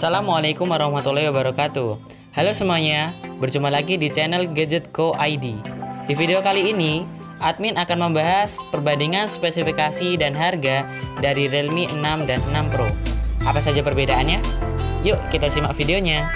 Assalamualaikum warahmatullahi wabarakatuh. Halo semuanya, berjumpa lagi di channel Gadgetco ID. Di video kali ini, admin akan membahas perbandingan spesifikasi dan harga dari Realme 6 dan 6 Pro. Apa saja perbedaannya? Yuk kita simak videonya.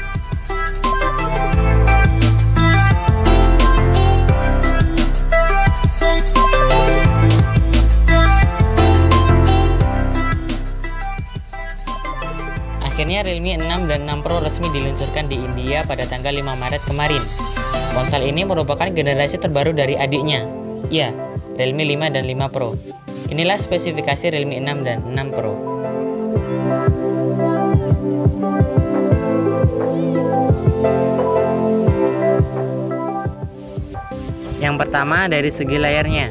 Akhirnya Realme 6 dan 6 Pro resmi diluncurkan di India pada tanggal 5 Maret kemarin. Ponsel ini merupakan generasi terbaru dari adiknya, ya, Realme 5 dan 5 Pro. Inilah spesifikasi Realme 6 dan 6 Pro. Yang pertama dari segi layarnya.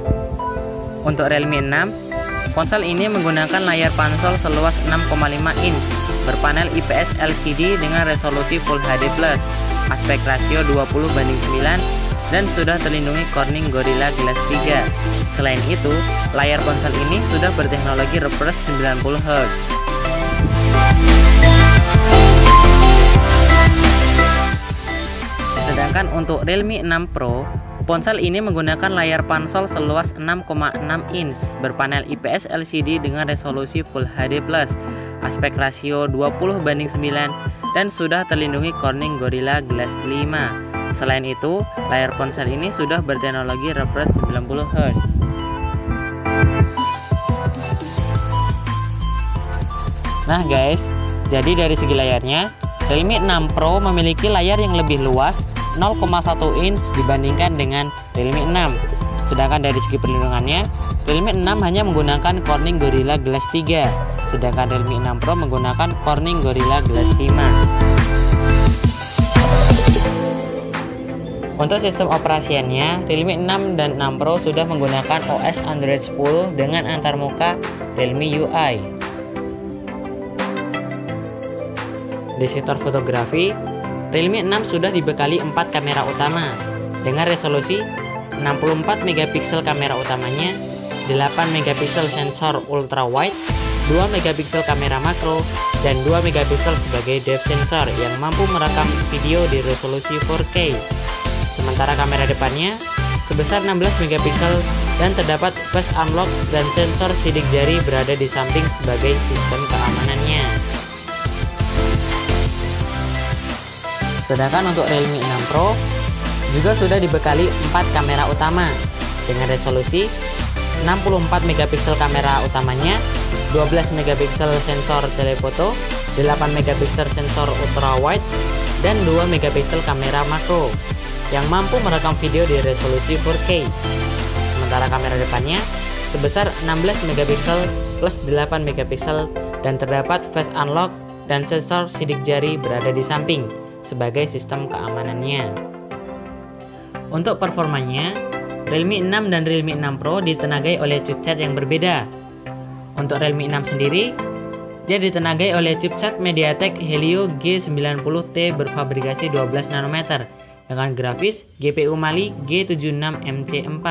Untuk Realme 6, ponsel ini menggunakan layar ponsel seluas 6,5 inch berpanel IPS LCD dengan resolusi Full HD+, aspek rasio 20:9 dan sudah terlindungi Corning Gorilla Glass 3. Selain itu, layar ponsel ini sudah berteknologi refresh 90 Hz. Sedangkan untuk Realme 6 Pro, ponsel ini menggunakan layar ponsel seluas 6,6 inch berpanel IPS LCD dengan resolusi Full HD+, aspek rasio 20:9 dan sudah terlindungi Corning Gorilla Glass 5. Selain itu, layar ponsel ini sudah berteknologi refresh 90 Hz. Nah guys, jadi dari segi layarnya, Realme 6 Pro memiliki layar yang lebih luas 0,1 inch dibandingkan dengan Realme 6. Sedangkan dari segi perlindungannya, Realme 6 hanya menggunakan Corning Gorilla Glass 3, sedangkan Realme 6 Pro menggunakan Corning Gorilla Glass 5. Untuk sistem operasiannya, Realme 6 dan 6 Pro sudah menggunakan OS Android 10 dengan antarmuka Realme UI. Di sektor fotografi, Realme 6 sudah dibekali 4 kamera utama dengan resolusi 64 megapiksel kamera utamanya, 8 megapiksel sensor ultra wide, 2 megapiksel kamera makro, dan 2 megapiksel sebagai depth sensor yang mampu merekam video di resolusi 4K. Sementara kamera depannya sebesar 16 megapiksel dan terdapat face unlock dan sensor sidik jari berada di samping sebagai sistem keamanannya. Sedangkan untuk Realme 6 Pro juga sudah dibekali 4 kamera utama dengan resolusi 64 megapiksel kamera utamanya, 12 megapiksel sensor telefoto, 8 megapiksel sensor ultra wide, dan 2 megapiksel kamera makro yang mampu merekam video di resolusi 4K. Sementara kamera depannya sebesar 16 megapiksel plus 8 megapiksel dan terdapat face unlock dan sensor sidik jari berada di samping sebagai sistem keamanannya. Untuk performanya, Realme 6 dan Realme 6 Pro ditenagai oleh chipset yang berbeda. Untuk Realme 6 sendiri, dia ditenagai oleh chipset MediaTek Helio G90T berfabrikasi 12 nanometer dengan grafis GPU Mali G76MC4.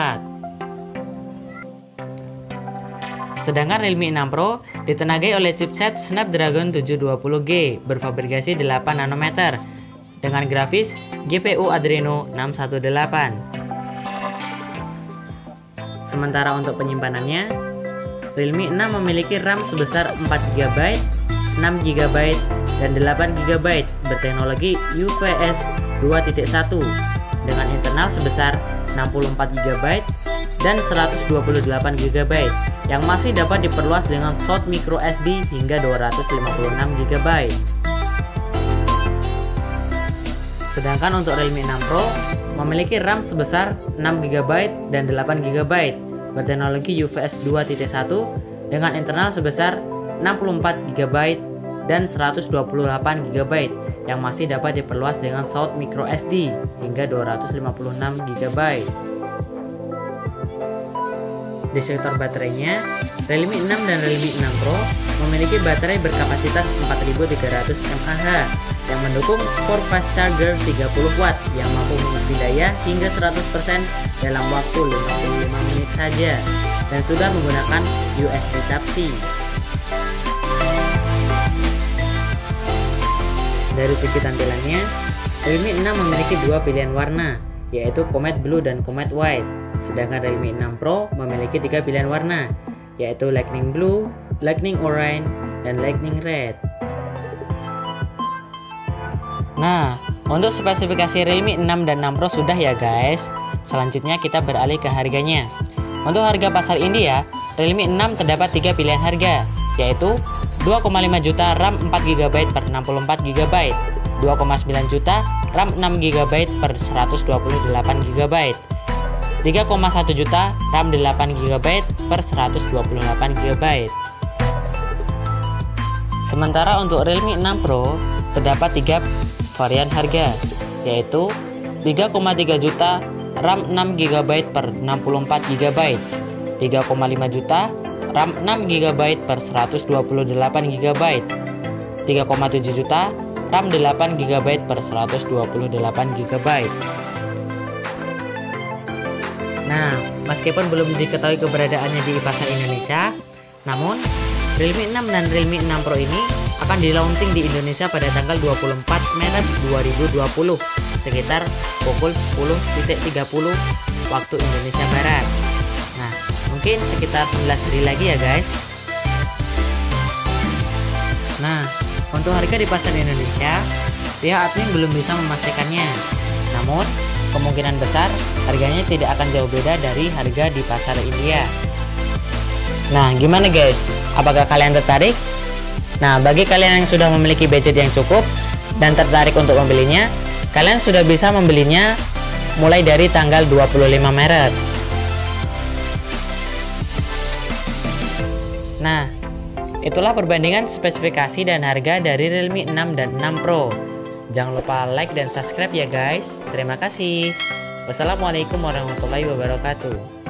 Sedangkan Realme 6 Pro ditenagai oleh chipset Snapdragon 720G berfabrikasi 8 nanometer dengan grafis GPU Adreno 618. Sementara untuk penyimpanannya, Realme 6 memiliki RAM sebesar 4GB, 6GB, dan 8GB berteknologi UFS 2.1 dengan internal sebesar 64GB dan 128GB yang masih dapat diperluas dengan slot microSD hingga 256GB. Sedangkan untuk Realme 6 Pro memiliki RAM sebesar 6GB dan 8GB berteknologi UFS 2.1 dengan internal sebesar 64GB dan 128GB yang masih dapat diperluas dengan slot microSD hingga 256GB. Di sektor baterainya, Realme 6 dan Realme 6 Pro memiliki baterai berkapasitas 4300 mAh yang mendukung 4 fast charger 30 watt yang mampu mengisi daya hingga 100% dalam waktu 55 menit saja dan sudah menggunakan USB Type-C. Dari segi tampilannya, Realme 6 memiliki dua pilihan warna, yaitu Comet Blue dan Comet White. Sedangkan Realme 6 Pro memiliki tiga pilihan warna, yaitu Lightning Blue, Lightning Orange, dan Lightning Red. Nah, untuk spesifikasi Realme 6 dan 6 Pro sudah ya guys. Selanjutnya kita beralih ke harganya. Untuk harga pasar India, Realme 6 terdapat tiga pilihan harga, yaitu 2,5 juta RAM 4GB per 64GB, 2,9 juta RAM 6GB per 128GB, 3,1 juta RAM 8GB per 128GB. Sementara untuk Realme 6 Pro terdapat tiga varian harga, yaitu 3,3 juta RAM 6GB per 64GB, 3,5 juta RAM 6GB per 128GB, 3,7 juta RAM 8GB per 128GB. Nah, meskipun belum diketahui keberadaannya di pasar Indonesia, namun Realme 6 dan Realme 6 Pro ini akan di-launching di Indonesia pada tanggal 24 Maret 2020 sekitar pukul 10.30 waktu Indonesia Barat. Nah, mungkin sekitar 11 hari lagi ya guys. Nah, untuk harga di pasar Indonesia, pihak admin belum bisa memastikannya. Namun, kemungkinan besar harganya tidak akan jauh beda dari harga di pasar India. Nah, gimana guys? Apakah kalian tertarik? Nah, bagi kalian yang sudah memiliki budget yang cukup dan tertarik untuk membelinya, kalian sudah bisa membelinya mulai dari tanggal 25 Maret. Nah, itulah perbandingan spesifikasi dan harga dari Realme 6 dan 6 Pro. Jangan lupa like dan subscribe ya guys. Terima kasih. Wassalamualaikum warahmatullahi wabarakatuh.